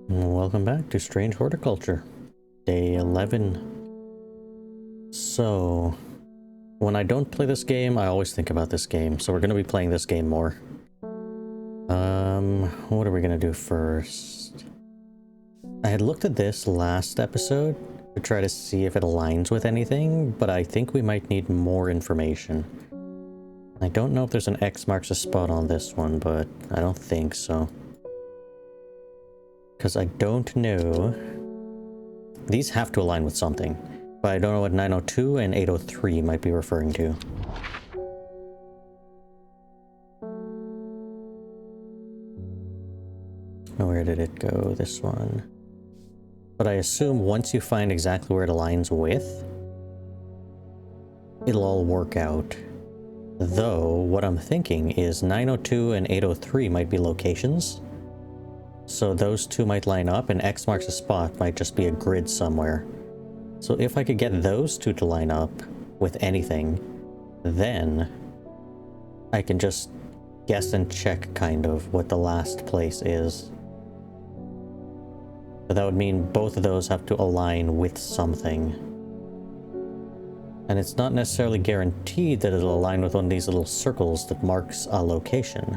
Welcome back to Strange Horticulture, day 11. So, when I don't play this game, I always think about this game, so we're going to be playing this game more. What are we going to do first? I had looked at this last episode to try to see if it aligns with anything, but I think we might need more information. I don't know if there's an X marks a spot on this one, but I don't think so. Because I don't know. These have to align with something, but I don't know what 902 and 803 might be referring to. Where did it go? This one. But I assume once you find exactly where it aligns with, it'll all work out. Though, what I'm thinking is 902 and 803 might be locations. So those two might line up, and X marks a spot might just be a grid somewhere. So if I could get those two to line up with anything, then I can just guess and check kind of what the last place is. But that would mean both of those have to align with something. And it's not necessarily guaranteed that it'll align with one of these little circles that marks a location.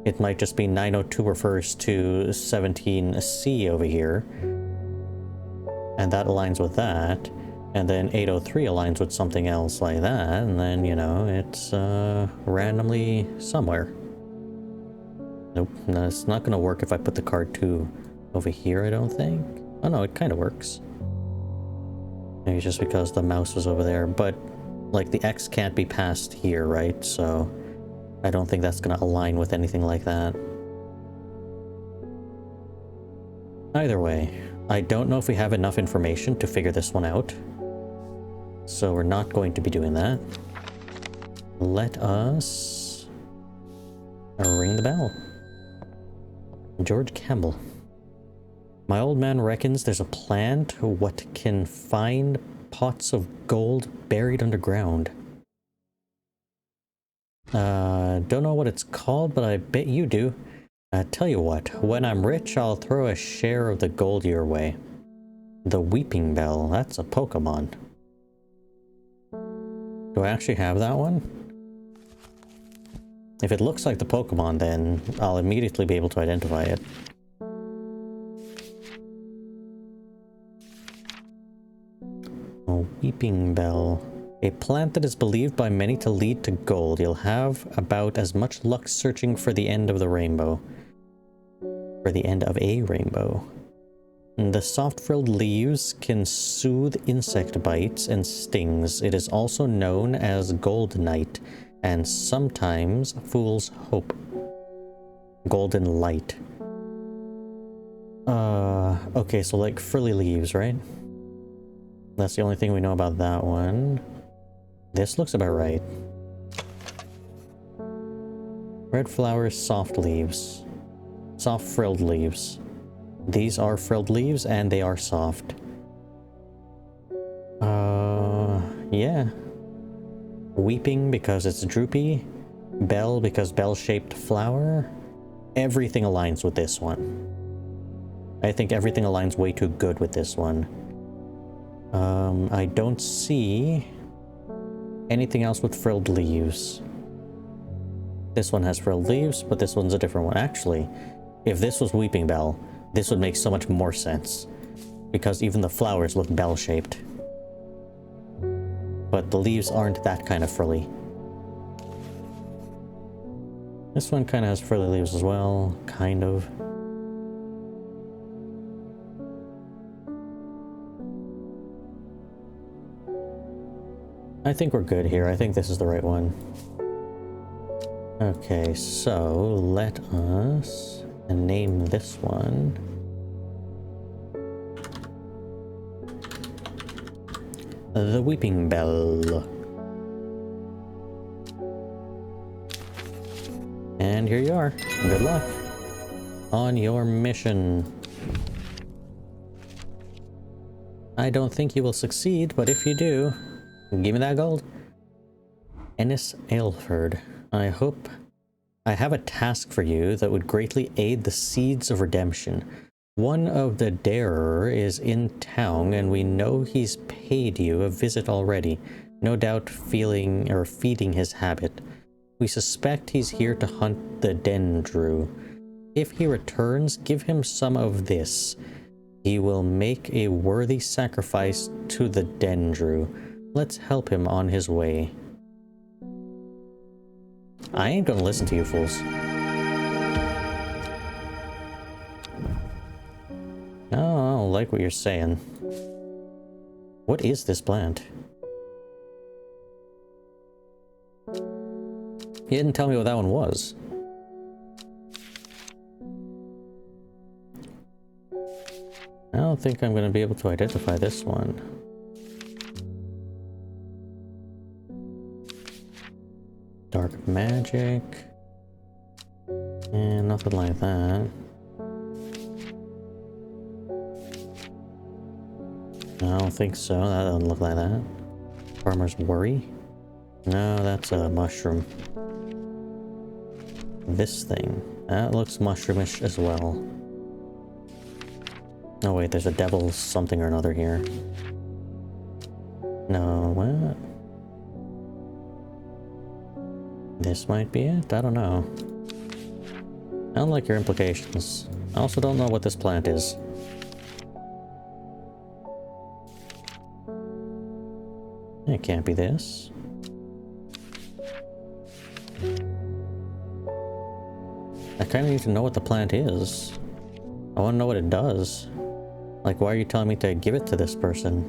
It might just be 902 refers to 17C over here, and that aligns with that, and then 803 aligns with something else like that, and then, you know, it's randomly somewhere. Nope, no, it's not gonna work if I put the card 2 over here, I don't think. Oh no, it kind of works. Maybe just because the mouse was over there, but like the X can't be passed here, right? So I don't think that's going to align with anything like that. Either way, I don't know if we have enough information to figure this one out. So we're not going to be doing that. Let us ring the bell. George Campbell. My old man reckons there's a plant what can find pots of gold buried underground. Don't know what it's called, but I bet you do. Tell you what, when I'm rich, I'll throw a share of the gold your way. The Weeping Bell, that's a Pokemon. Do I actually have that one? If it looks like the Pokemon, then I'll immediately be able to identify it. A Weeping Bell. A plant that is believed by many to lead to gold. You'll have about as much luck searching for the end of the rainbow. For the end of a rainbow. The soft-frilled leaves can soothe insect bites and stings. It is also known as gold night and sometimes fool's hope. Golden light. Okay, so like frilly leaves, right? That's the only thing we know about that one. This looks about right. Red flowers, soft leaves. Soft frilled leaves. These are frilled leaves and they are soft. Yeah. Weeping because it's droopy. Bell because bell-shaped flower. Everything aligns with this one. I think everything aligns way too good with this one. I don't see anything else with frilled leaves. This one has frilled leaves, but this one's a different one. Actually, if this was Weeping Bell, this would make so much more sense. Because even the flowers look bell-shaped. But the leaves aren't that kind of frilly. This one kind of has frilly leaves as well, kind of. I think we're good here. I think this is the right one. Okay, so let us name this one. The Weeping Bell. And here you are. Good luck on your mission. I don't think you will succeed, but if you do, give me that gold. Ennis Aylford. I hope I have a task for you that would greatly aid the seeds of redemption. One of the darer is in town, and we know he's paid you a visit already, no doubt feeding his habit. We suspect he's here to hunt the Dendru. If he returns, give him some of this. He will make a worthy sacrifice to the Dendru. Let's help him on his way. I ain't gonna listen to you fools. Oh, I don't like what you're saying. What is this plant? You didn't tell me what that one was. I don't think I'm going to be able to identify this one. Dark magic. And nothing like that. I don't think so. That doesn't look like that. Farmer's worry? No, that's a mushroom. This thing. That looks mushroomish as well. Oh wait, there's a devil something or another here. No, what? This might be it? I don't know. I don't like your implications. I also don't know what this plant is. It can't be this. I kind of need to know what the plant is. I want to know what it does. Like, why are you telling me to give it to this person?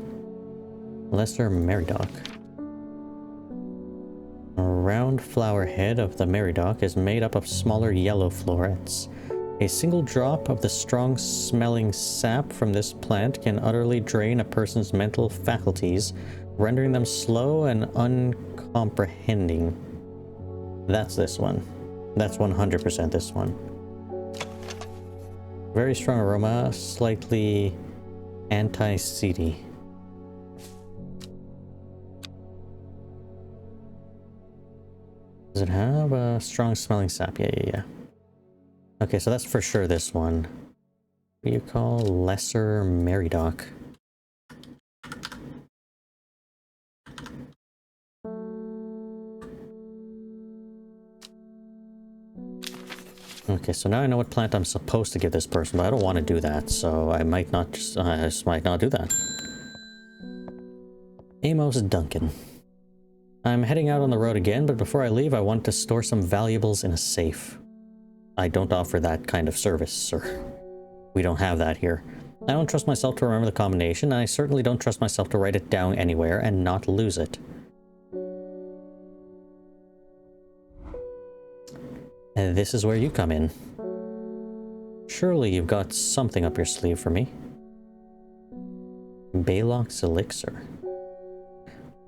Lesser Meridoc. A round flower head of the Meridoc is made up of smaller yellow florets. A single drop of the strong-smelling sap from this plant can utterly drain a person's mental faculties, rendering them slow and uncomprehending. That's this one. That's 100% this one. Very strong aroma, slightly anti-seedy. Does it have a strong smelling sap? Yeah. Okay, so that's for sure this one. What do you call Lesser Meridoc? Okay, so now I know what plant I'm supposed to give this person, but I don't want to do that, so I might not just, I just might not do that. Amos Duncan. I'm heading out on the road again, but before I leave, I want to store some valuables in a safe. I don't offer that kind of service, sir. We don't have that here. I don't trust myself to remember the combination, and I certainly don't trust myself to write it down anywhere and not lose it. And this is where you come in. Surely you've got something up your sleeve for me. Balok's elixir.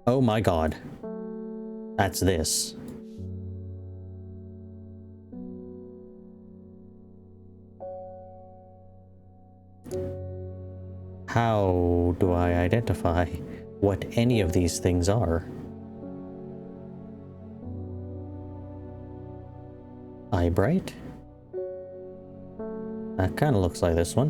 Oh my god. That's this. How do I identify what any of these things are? Eyebright? That kind of looks like this one.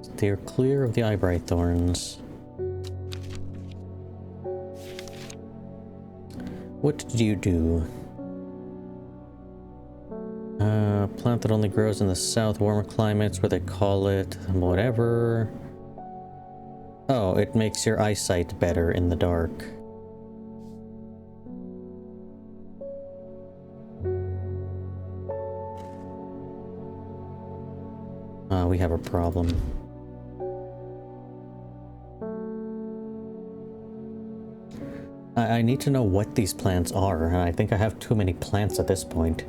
Steer clear of the eyebright thorns. What did you do? Plant that only grows in the south, warmer climates, where they call it whatever. Oh, it makes your eyesight better in the dark. We have a problem. I need to know what these plants are, and I think I have too many plants at this point.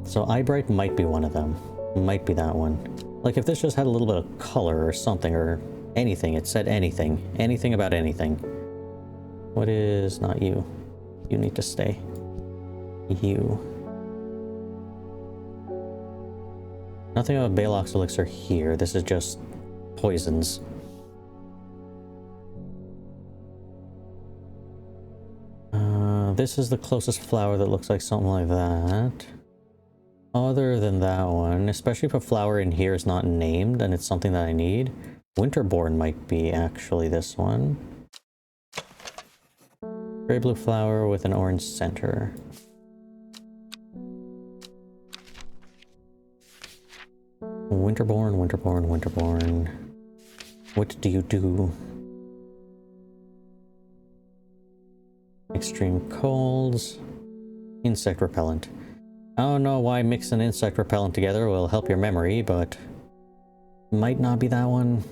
So Eyebright might be one of them. Might be that one. Like if this just had a little bit of color or something or anything, it said anything. Anything about anything. What is not you? You need to stay. You. Nothing about Balok's elixir here. This is just poisons. This is the closest flower that looks like something like that. Other than that one, especially if a flower in here is not named and it's something that I need, Winterborn might be actually this one. Gray blue flower with an orange center. Winterborn, Winterborn, Winterborn. What do you do? Extreme colds. Insect repellent. I don't know why mix an insect repellent together will help your memory, but might not be that one.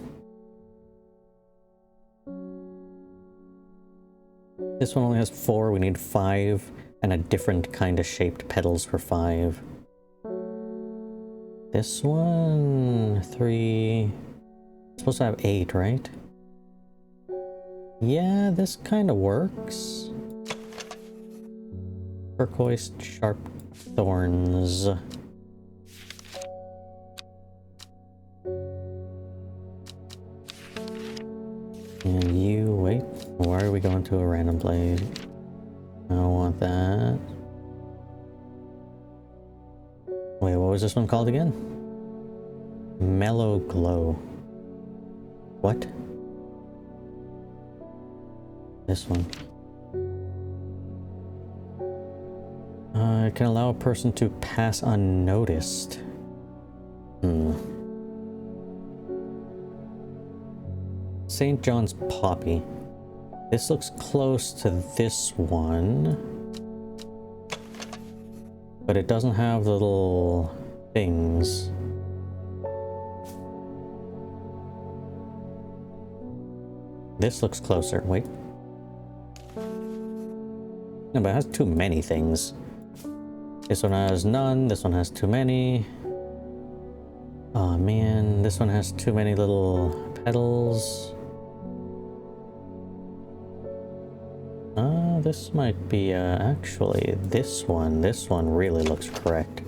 This one only has 4, we need 5, and a different kind of shaped petals for 5. This one, 3, supposed to have 8, right? Yeah, this kind of works. Turquoise sharp thorns. And you, wait, why are we going to a random place? I don't want that. Wait, what was this one called again? Mellow Glow. What? This one. It can allow a person to pass unnoticed. St. John's Poppy. This looks close to this one. But it doesn't have the little things. This looks closer. Wait. No, but it has too many things. This one has none. This one has too many. Oh man, this one has too many little petals. This might be actually this one. This one really looks correct.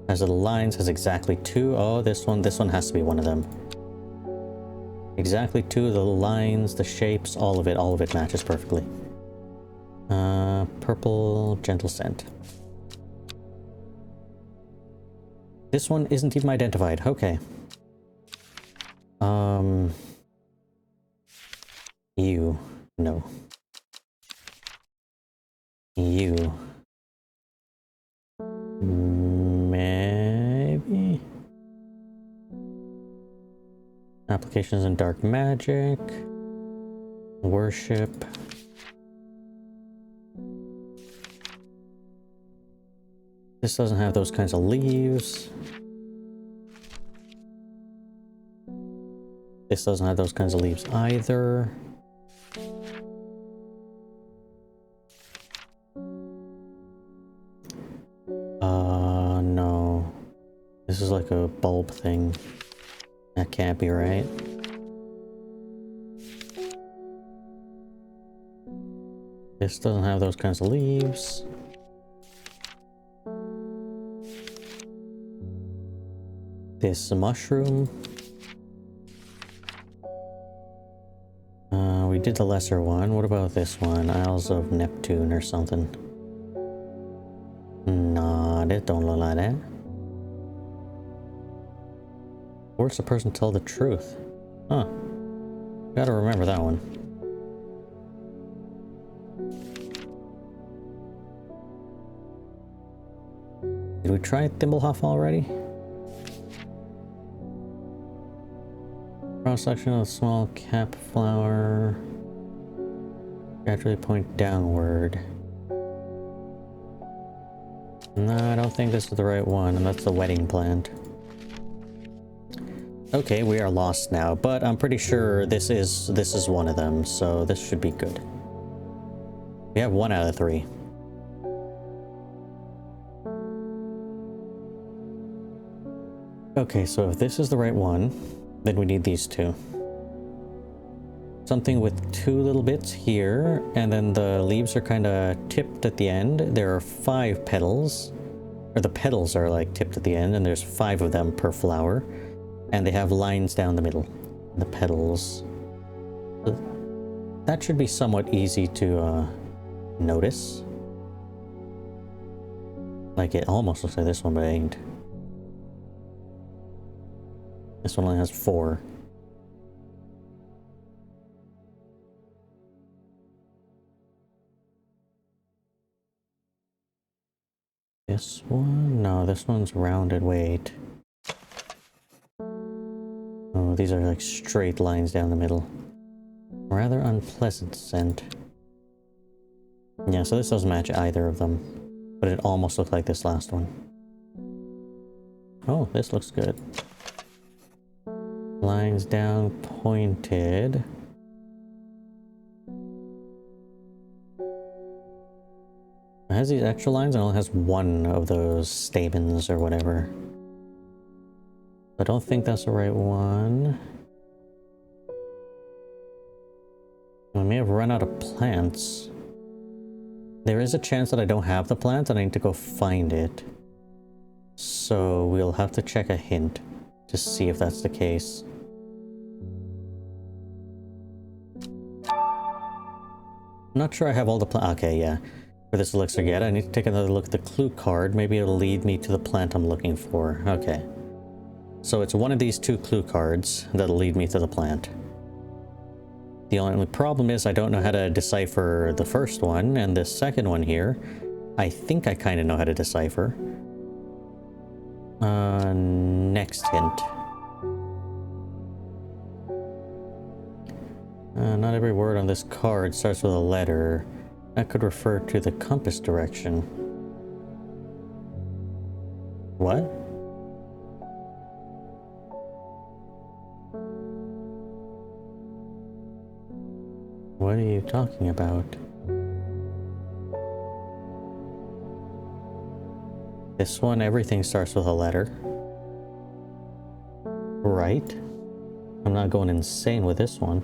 Has little lines, has exactly 2. Oh, this one has to be one of them. Exactly 2 of the lines, the shapes, all of it matches perfectly. Purple gentle scent. This one isn't even identified. Okay. You. No. You. Maybe? Applications in dark magic. Worship. This doesn't have those kinds of leaves. This doesn't have those kinds of leaves either. No. This is like a bulb thing. That can't be right. This doesn't have those kinds of leaves. This mushroom. We did the lesser one. What about this one? Isles of Neptune or something. Nah, it don't look like that. Force a person to tell the truth. Huh. Gotta remember that one. Did we try Thimblehoff already? Cross section of a small cap flower. Gradually point downward. No, I don't think this is the right one, and that's the wedding plant. Okay, we are lost now, but I'm pretty sure this is one of them, so this should be good. We have 1 out of 3. Okay, so if this is the right one, then we need these 2. Something with 2 little bits here, and then the leaves are kind of tipped at the end. There are 5 petals, or the petals are like tipped at the end, and there's 5 of them per flower, and they have lines down the middle. The petals. That should be somewhat easy to notice. Like, it almost looks like this one, but it ain't. This one only has 4. This one? No, this one's rounded. Wait. Oh, these are like straight lines down the middle. Rather unpleasant scent. Yeah, so this doesn't match either of them. But it almost looked like this last one. Oh, this looks good. Lines down, pointed. It has these extra lines and it only has 1 of those stamens or whatever. I don't think that's the right one. I may have run out of plants. There is a chance that I don't have the plant and I need to go find it. So we'll have to check a hint to see if that's the case. I'm not sure I have all the plants. Okay, yeah. For this elixir yet, I need to take another look at the clue card. Maybe it'll lead me to the plant I'm looking for. Okay. So it's one of these 2 clue cards that'll lead me to the plant. The only problem is I don't know how to decipher the first one, and this second one here, I think I kind of know how to decipher. Next hint. Not every word on this card starts with a letter. That could refer to the compass direction. What? What are you talking about? This one, everything starts with a letter. Right? I'm not going insane with this one.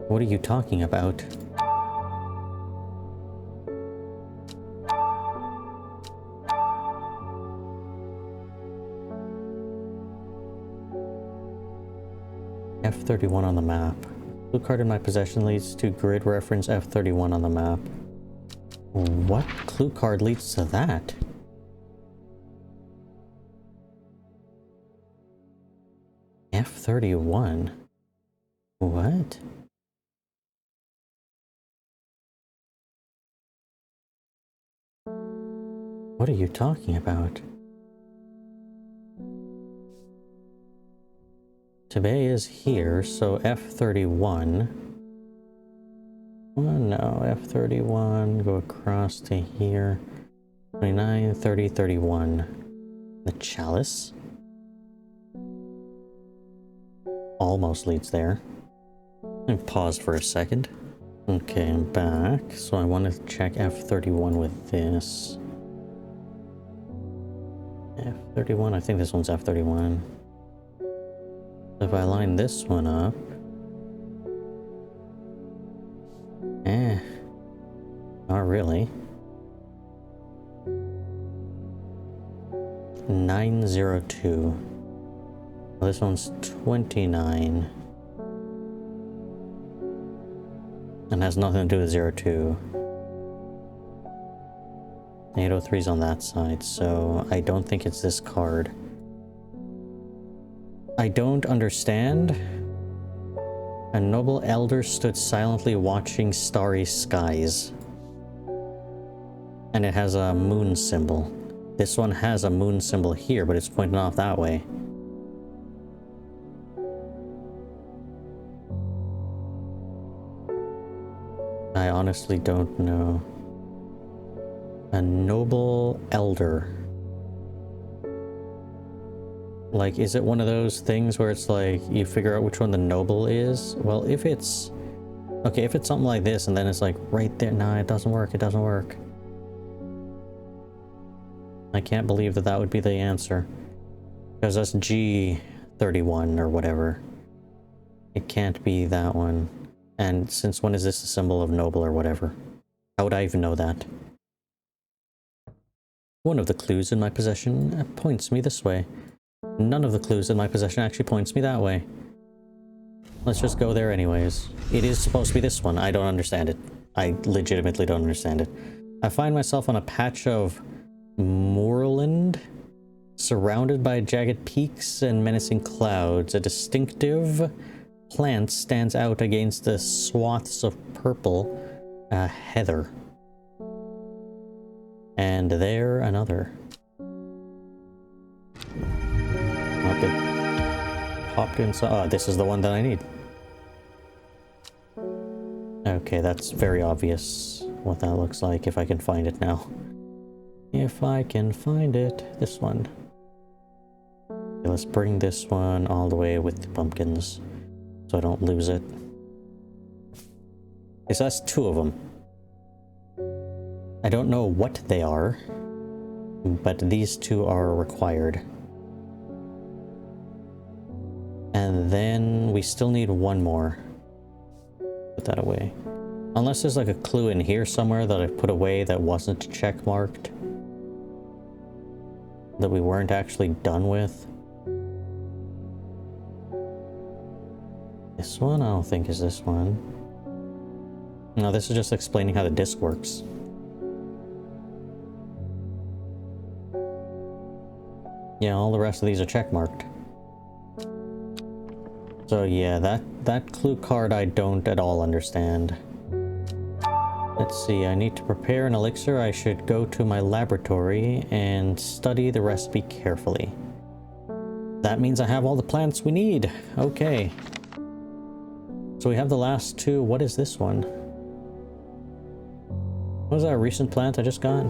What are you talking about? F31 on the map. Blue card in my possession leads to grid reference F31 on the map. What clue card leads to that? F31? What? What are you talking about? Tibet is here, so F31. Oh no, F31, go across to here. 29, 30, 31. The chalice? Almost leads there. Let me pause for a second. Okay, I'm back. So I want to check F31 with this. F31, I think this one's F31. If I line this one up... not really. 902. Well, this one's 29. And has nothing to do with 02. 803's on that side, so I don't think it's this card. I don't understand. A noble elder stood silently watching starry skies. And it has a moon symbol. This one has a moon symbol here, but it's pointing off that way. I honestly don't know. A noble elder. Like, is it one of those things where it's like, you figure out which one the noble is? Well, if it's... Okay, if it's something like this, and then it's like, right there... Nah, it doesn't work, it doesn't work. I can't believe that that would be the answer. Because that's G31 or whatever. It can't be that one. And since when is this a symbol of noble or whatever? How would I even know that? One of the clues in my possession points me this way. None of the clues in my possession actually points me that way. Let's just go there anyways. It is supposed to be this one. I don't understand it. I legitimately don't understand it. I find myself on a patch of moorland, surrounded by jagged peaks and menacing clouds. A distinctive plant stands out against the swaths of purple heather. And there another. Up it popped inside. Oh, this is the one that I need. Okay, that's very obvious what that looks like if I can find it now. If I can find it. This one. Okay, let's bring this one all the way with the pumpkins so I don't lose it. Okay, so that's two of them. I don't know what they are, but these two are required. And then we still need one more. Put that away. Unless there's like a clue in here somewhere that I put away that wasn't check marked. That we weren't actually done with. This one? I don't think is this one. No, this is just explaining how the disc works. Yeah, all the rest of these are check marked. So yeah, that clue card I don't at all understand. Let's see, I need to prepare an elixir. I should go to my laboratory and study the recipe carefully. That means I have all the plants we need. Okay. So we have the last two. What is this one? What was that recent plant I just got?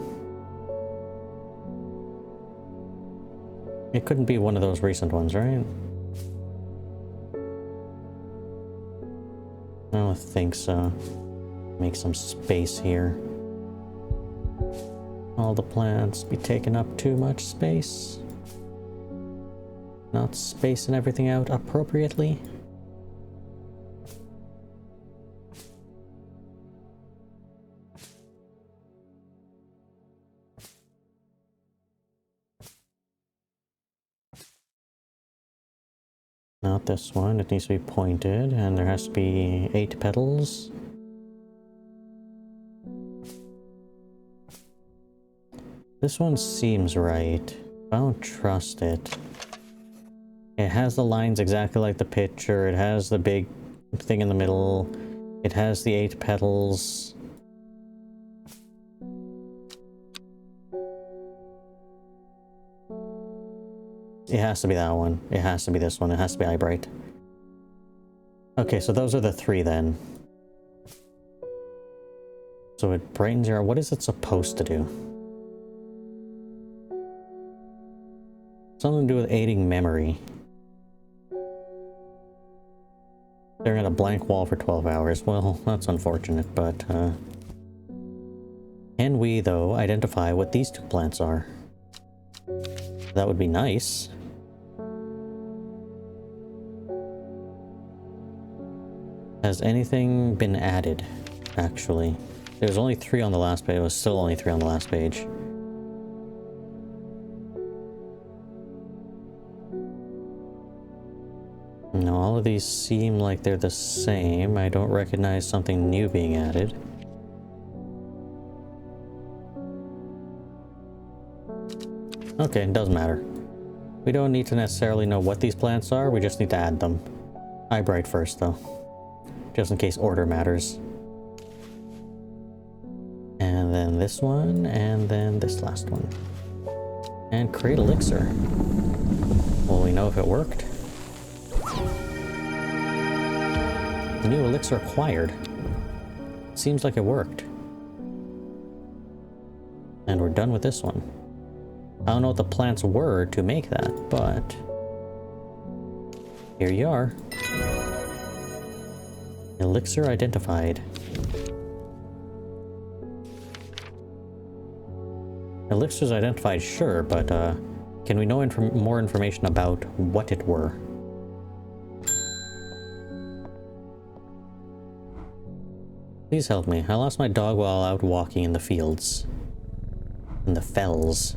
It couldn't be one of those recent ones, right? I don't think so. Make some space here. All the plants be taking up too much space. Not spacing everything out appropriately. Not this one. It needs to be pointed, and there has to be 8 petals. This one seems right. I don't trust it. It has the lines exactly like the picture. It has the big thing in the middle. It has the 8 petals. It has to be that one. It has to be this one. It has to be Eyebright. Okay, so those are the 3 then. So it brightens your... What is it supposed to do? Something to do with aiding memory. Staring at a blank wall for 12 hours. Well, that's unfortunate, but... Can we, though, identify what these 2 plants are? That would be nice. Has anything been added, actually? There was only 3 on the last page. It was still only 3 on the last page. No, all of these seem like they're the same. I don't recognize something new being added. Okay, it doesn't matter. We don't need to necessarily know what these plants are, we just need to add them. Eyebright first, though. Just in case order matters. And then this one, and then this last one. And create elixir. Will we know if it worked? The new elixir acquired. Seems like it worked. And we're done with this one. I don't know what the plants were to make that, but here you are. Elixir identified. Elixirs identified, sure, but can we know more information about what it were? Please help me. I lost my dog while out walking in the fields. In the fells.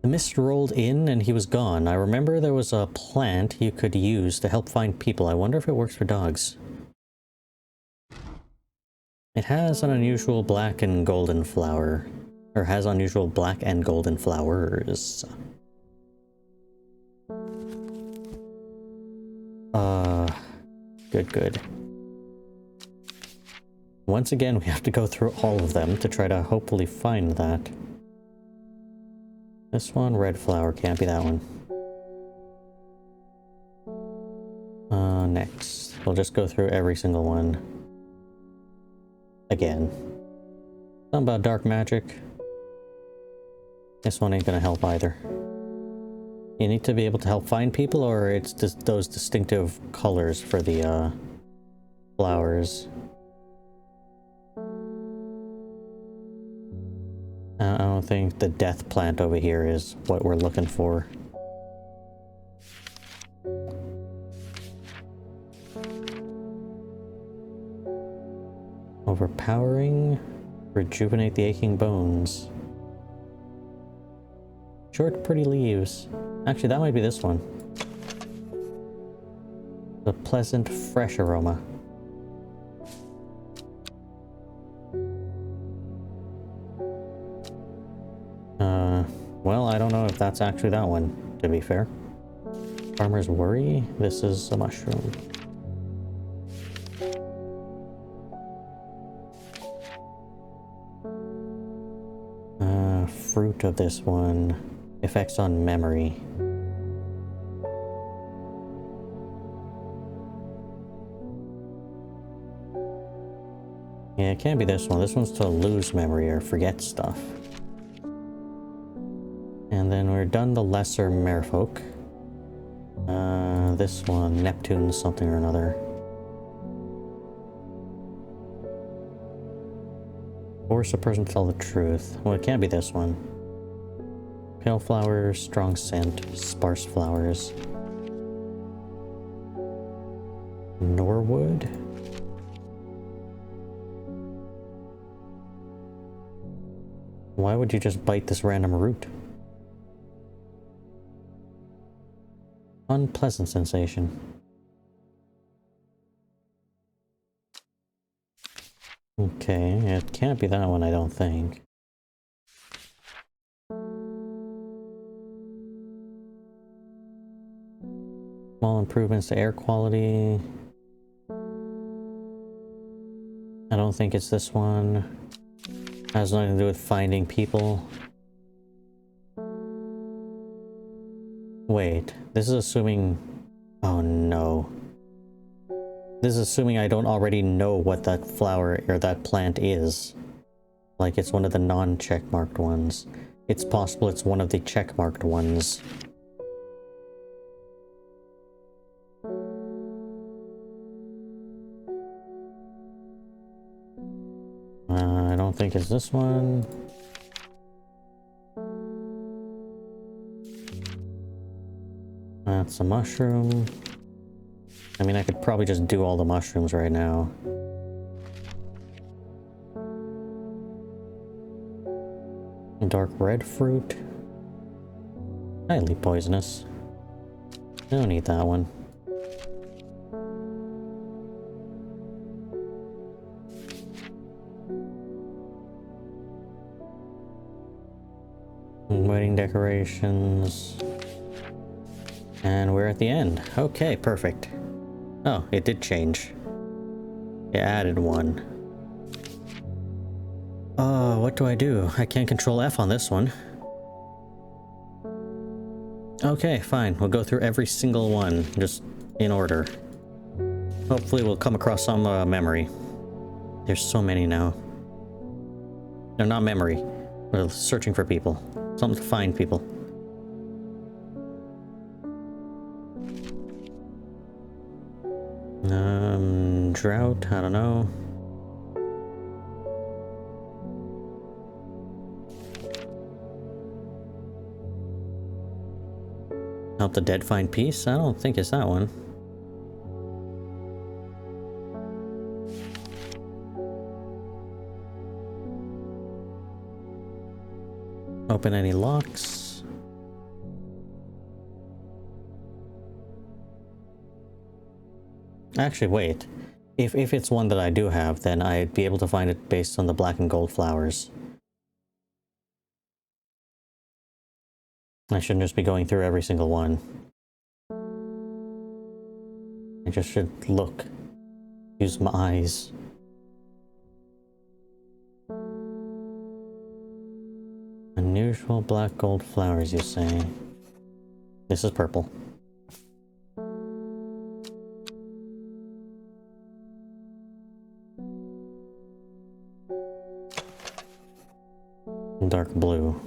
The mist rolled in and he was gone. I remember there was a plant you could use to help find people. I wonder if it works for dogs. It has an unusual black and golden flower. Or has unusual black and golden flowers. Good. Once again, we have to go through all of them to try to hopefully find that. This one, red flower, can't be that one. Next. We'll just go through every single one. Again. Something about dark magic. This one ain't gonna help either. You need to be able to help find people, or it's just those distinctive colors for the flowers. I don't think the death plant over here is what we're looking for. Overpowering, rejuvenate the aching bones. Short, pretty leaves. Actually, that might be this one. The pleasant, fresh aroma. Well, I don't know if that's actually that one, to be fair. Farmer's Worry? This is a mushroom. Fruit of this one. Effects on memory. Yeah, it can't be this one. This one's to lose memory or forget stuff. And then we're done the lesser merfolk. This one, Neptune something or another. Force a person to tell the truth. Well, it can't be this one. Pale flowers, strong scent, sparse flowers. Norwood? Why would you just bite this random root? Unpleasant sensation. Okay, it can't be that one, I don't think. Small improvements to air quality. I don't think it's this one. Has nothing to do with finding people. Wait, this is assuming... Oh no. This is assuming I don't already know what that flower or that plant is. Like it's one of the non-checkmarked ones. It's possible it's one of the checkmarked ones. I don't think it's this one. That's a mushroom. I mean, I could probably just do all the mushrooms right now. Dark red fruit. Highly poisonous. I don't need that one. Wedding decorations. And we're at the end. Okay, perfect. Oh, it did change. It added one. Oh, what do I do? I can't control F on this one. Okay, fine. We'll go through every single one, just in order. Hopefully we'll come across some memory. There's so many now. No, not memory. We're searching for people. Something to find people. Drought, I don't know. Help the dead find peace? I don't think it's that one. Open any locks. Actually, wait. If it's one that I do have, then I'd be able to find it based on the black and gold flowers. I shouldn't just be going through every single one. I just should look. Use my eyes. Unusual black gold flowers, you say? This is purple. Dark blue.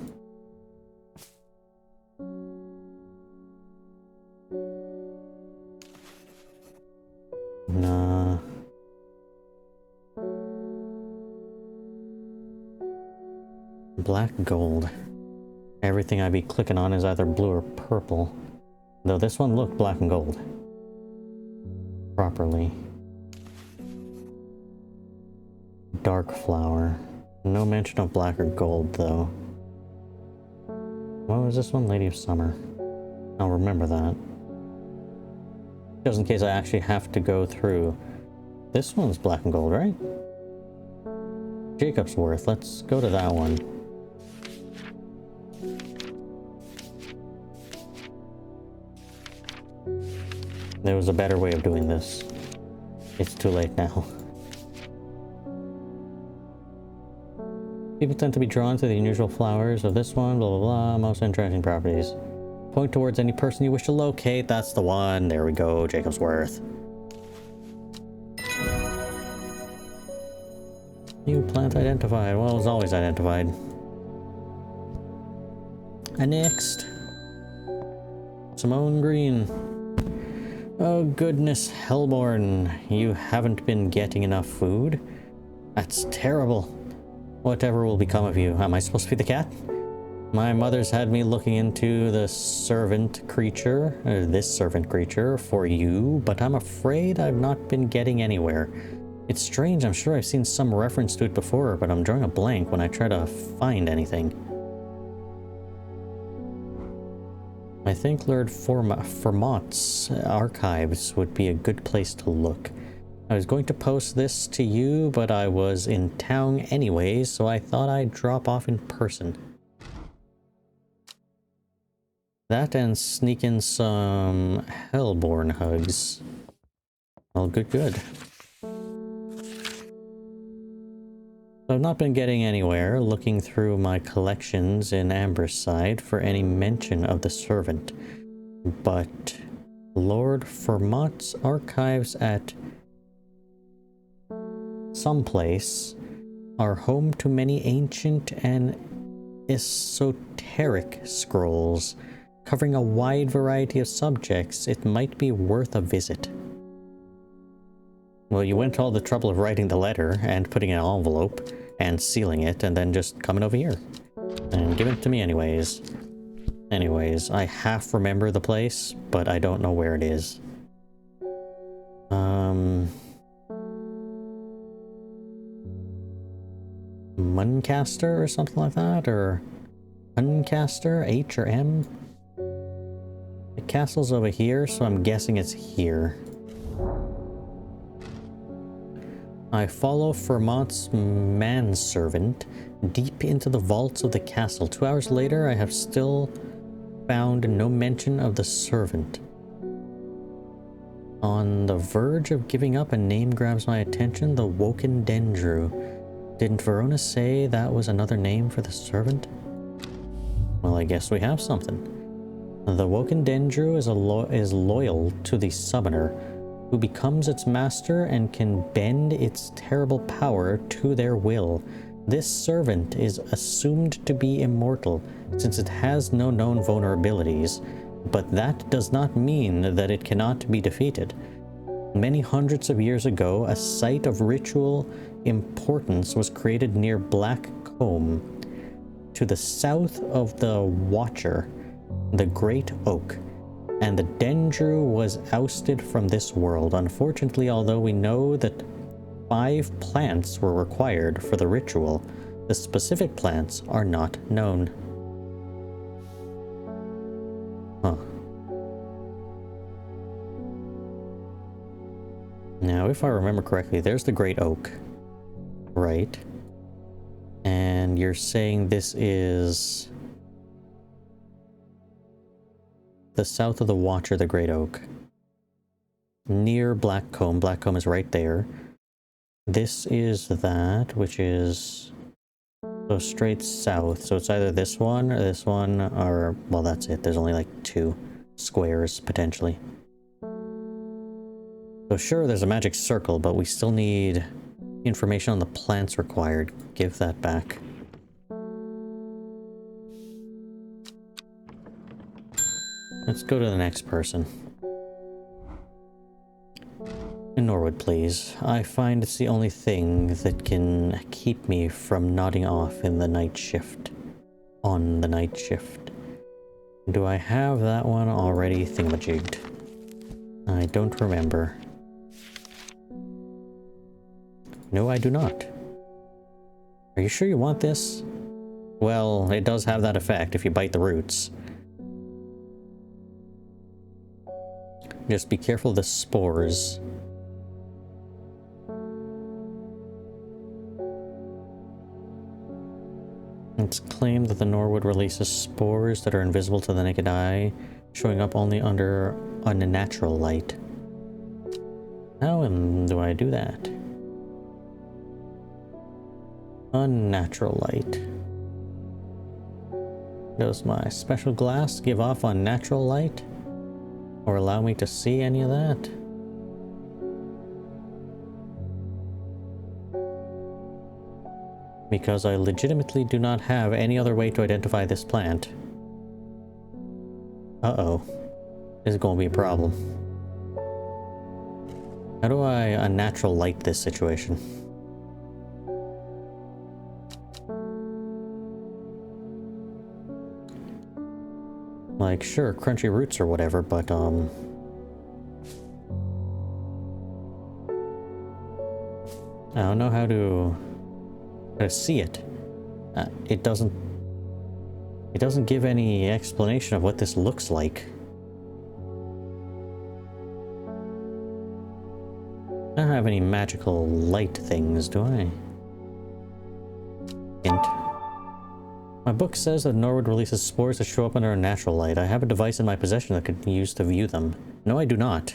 Nah. Black gold. Everything I be clicking on is either blue or purple. Though this one looked black and gold. Properly. Dark flower. No mention of black or gold, though. What was this one? Lady of Summer. I'll remember that. Just in case I actually have to go through. This one's black and gold, right? Jacob's Worth. Let's go to that one. There was a better way of doing this. It's too late now. People tend to be drawn to the unusual flowers of this one, blah blah blah, most interesting properties. Point towards any person you wish to locate, that's the one. There we go, Jacob's Worth. New plant identified. Well, it's always identified. And next. Simone Green. Oh goodness, Hellborn. You haven't been getting enough food? That's terrible. Whatever will become of you? Am I supposed to be the cat? My mother's had me looking into the servant creature, this servant creature, for you, but I'm afraid I've not been getting anywhere. It's strange, I'm sure I've seen some reference to it before, but I'm drawing a blank when I try to find anything. I think Lord Fermont's archives would be a good place to look. I was going to post this to you, but I was in town anyways, so I thought I'd drop off in person. That and sneak in some Hellborn hugs. Well, good. I've not been getting anywhere looking through my collections in Amberside for any mention of the servant, but Lord Fermont's archives at someplace are home to many ancient and esoteric scrolls covering a wide variety of subjects. It might be worth a visit. Well, you went to all the trouble of writing the letter and putting in an envelope and sealing it and then just coming over here and giving it to me anyways. Anyways, I half remember the place, but I don't know where it is. Muncaster or something like that, or Uncaster, H or M? The castle's over here, so I'm guessing it's here. I follow Fermont's manservant deep into the vaults of the castle. 2 hours later, I have still found no mention of the servant. On the verge of giving up, a name grabs my attention, the Woken Dendru. Didn't Verona say that was another name for the servant? Well, I guess we have something. The Woken Dendru is loyal to the summoner, who becomes its master and can bend its terrible power to their will. This servant is assumed to be immortal, since it has no known vulnerabilities, but that does not mean that it cannot be defeated. Many hundreds of years ago, a site of ritual importance was created near Black Combe, to the south of the Watcher, the Great Oak, and the Dendru was ousted from this world. Unfortunately, although we know that 5 plants were required for the ritual, the specific plants are not known. Huh. Now, if I remember correctly, there's the Great Oak. Right. And you're saying this is the south of the Watcher, the Great Oak. Near Blackcomb. Blackcomb is right there. This is that, which is... so straight south. So it's either this one, or... well, that's it. There's only like 2 squares, potentially. So sure, there's a magic circle, but we still need information on the plants required. Give that back. Let's go to the next person. In Norwood, please. I find it's the only thing that can keep me from nodding off in the night shift. On the night shift. Do I have that one already thingamajigged? I don't remember. No, I do not. Are you sure you want this? Well, it does have that effect if you bite the roots. Just be careful of the spores. It's claimed that the Norwood releases spores that are invisible to the naked eye, showing up only under unnatural light. How do I do that? Unnatural light. Does my special glass give off unnatural light? Or allow me to see any of that? Because I legitimately do not have any other way to identify this plant. Uh-oh. This is going to be a problem. How do I unnatural light this situation? Like, sure, crunchy roots or whatever, but, I don't know how to see it. It doesn't give any explanation of what this looks like. I don't have any magical light things, do I? Hint. My book says that Norwood releases spores that show up under a natural light. I have a device in my possession that could be used to view them. No, I do not.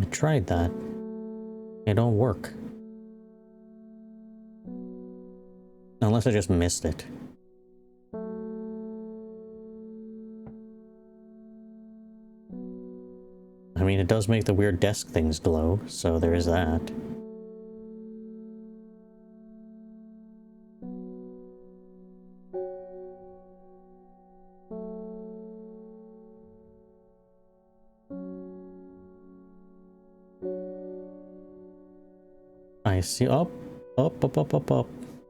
I tried that. It don't work. Unless I just missed it. I mean, it does make the weird desk things glow, so there is that. I see. Up.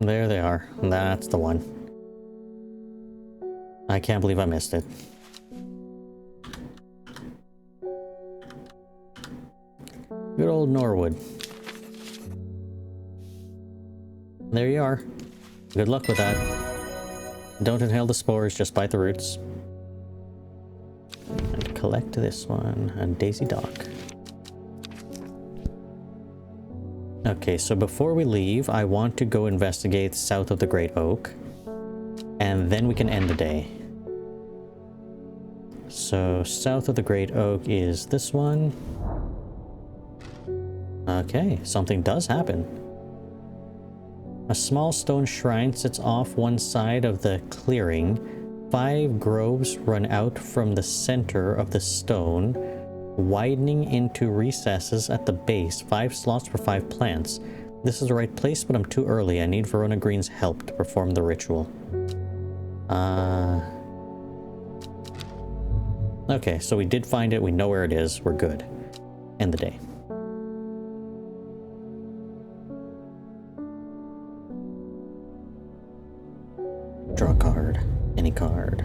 There they are. That's the one. I can't believe I missed it. Good old Norwood. There you are. Good luck with that. Don't inhale the spores, just bite the roots. And collect this one, a Daisy Dock. Okay, so before we leave, I want to go investigate south of the Great Oak. And then we can end the day. So, south of the Great Oak is this one. Okay, something does happen. A small stone shrine sits off one side of the clearing. 5 groves run out from the center of the stone, widening into recesses at the base. 5 slots for 5 plants. This is the right place, but I'm too early. I need Verona Green's help to perform the ritual. Okay, so we did find it. We know where it is. We're good. End the day. Draw a card. Any card.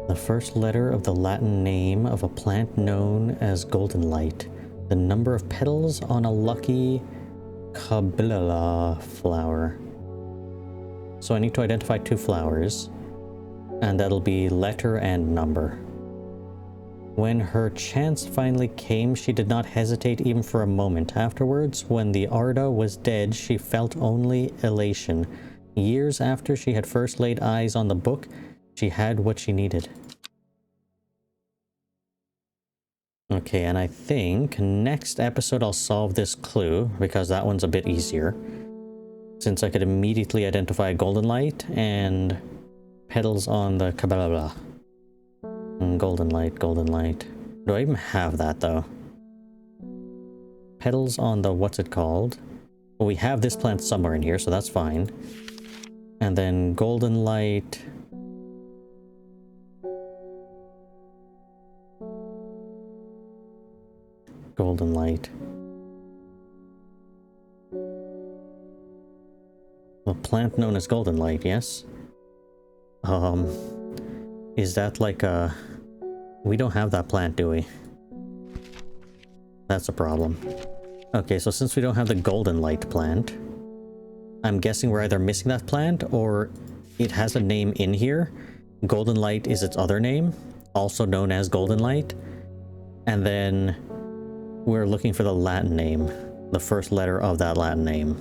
The first letter of the Latin name of a plant known as golden light. The number of petals on a lucky Kabila flower. So I need to identify 2 flowers, and that'll be letter and number. When her chance finally came, she did not hesitate even for a moment. Afterwards, when the Arda was dead, she felt only elation. Years after she had first laid eyes on the book, she had what she needed. Okay, and I think next episode I'll solve this clue, because that one's a bit easier. Since I could immediately identify golden light and petals on the Kabbalah. Golden light, golden light. Do I even have that though? Petals on the, what's it called? Well, we have this plant somewhere in here, so that's fine. And then golden light. Golden light. A plant known as golden light, yes? Is that like a... We don't have that plant, do we? That's a problem. Okay, so since we don't have the golden light plant, I'm guessing we're either missing that plant or it has a name in here. Golden light is its other name, also known as golden light. And then we're looking for the Latin name, the first letter of that Latin name.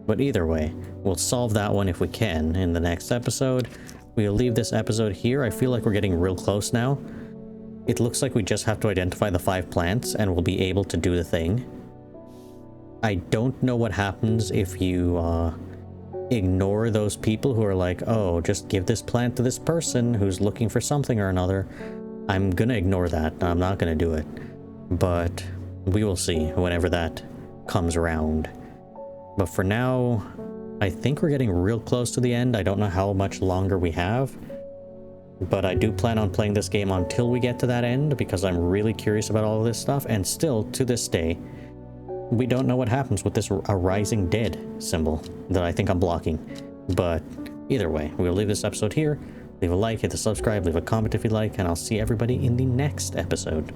But either way, we'll solve that one if we can in the next episode. We'll leave this episode here. I feel like we're getting real close now. It looks like we just have to identify the 5 plants and we'll be able to do the thing. I don't know what happens if you ignore those people who are like, oh, just give this plant to this person who's looking for something or another. I'm gonna ignore that. I'm not gonna do it. But we will see whenever that comes around. But for now, I think we're getting real close to the end. I don't know how much longer we have. But I do plan on playing this game until we get to that end, because I'm really curious about all of this stuff. And still, to this day, we don't know what happens with this Arising Dead symbol that I think I'm blocking. But either way, we'll leave this episode here. Leave a like, hit the subscribe, leave a comment if you like, and I'll see everybody in the next episode.